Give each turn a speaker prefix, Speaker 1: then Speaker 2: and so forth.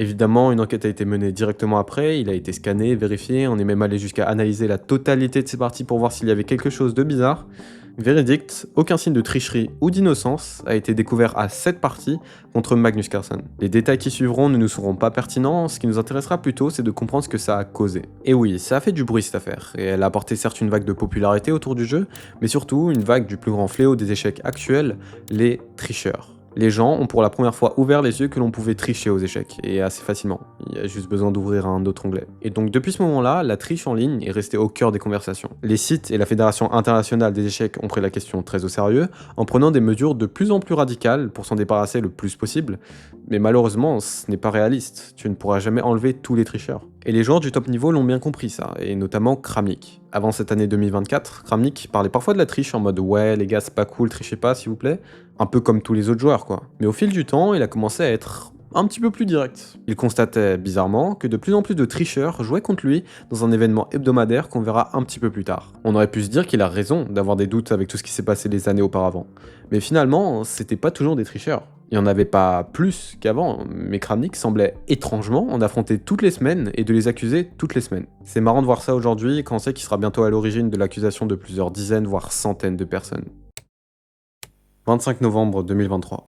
Speaker 1: Évidemment, une enquête a été menée directement après, il a été scanné, vérifié, on est même allé jusqu'à analyser la totalité de ses parties pour voir s'il y avait quelque chose de bizarre. Verdict, aucun signe de tricherie ou d'innocence a été découvert à cette partie contre Magnus Carlsen. Les détails qui suivront ne nous seront pas pertinents, ce qui nous intéressera plutôt c'est de comprendre ce que ça a causé. Et oui, ça a fait du bruit cette affaire, et elle a apporté certes une vague de popularité autour du jeu, mais surtout une vague du plus grand fléau des échecs actuels, les tricheurs. Les gens ont pour la première fois ouvert les yeux que l'on pouvait tricher aux échecs, et assez facilement. Il y a juste besoin d'ouvrir un autre onglet. Et donc depuis ce moment-là, la triche en ligne est restée au cœur des conversations. Les sites et la Fédération internationale des échecs ont pris la question très au sérieux, en prenant des mesures de plus en plus radicales pour s'en débarrasser le plus possible. Mais malheureusement, ce n'est pas réaliste. Tu ne pourras jamais enlever tous les tricheurs. Et les joueurs du top niveau l'ont bien compris ça, et notamment Kramnik. Avant cette année 2024, Kramnik parlait parfois de la triche en mode ouais les gars c'est pas cool, trichez pas s'il vous plaît, un peu comme tous les autres joueurs quoi. Mais au fil du temps, il a commencé à être un petit peu plus direct. Il constatait bizarrement que de plus en plus de tricheurs jouaient contre lui dans un événement hebdomadaire qu'on verra un petit peu plus tard. On aurait pu se dire qu'il a raison d'avoir des doutes avec tout ce qui s'est passé les années auparavant. Mais finalement, c'était pas toujours des tricheurs. Il n'y en avait pas plus qu'avant, mais Kramnik semblait étrangement en affronter toutes les semaines et de les accuser toutes les semaines. C'est marrant de voir ça aujourd'hui quand on sait qu'il sera bientôt à l'origine de l'accusation de plusieurs dizaines voire centaines de personnes. 25 novembre 2023.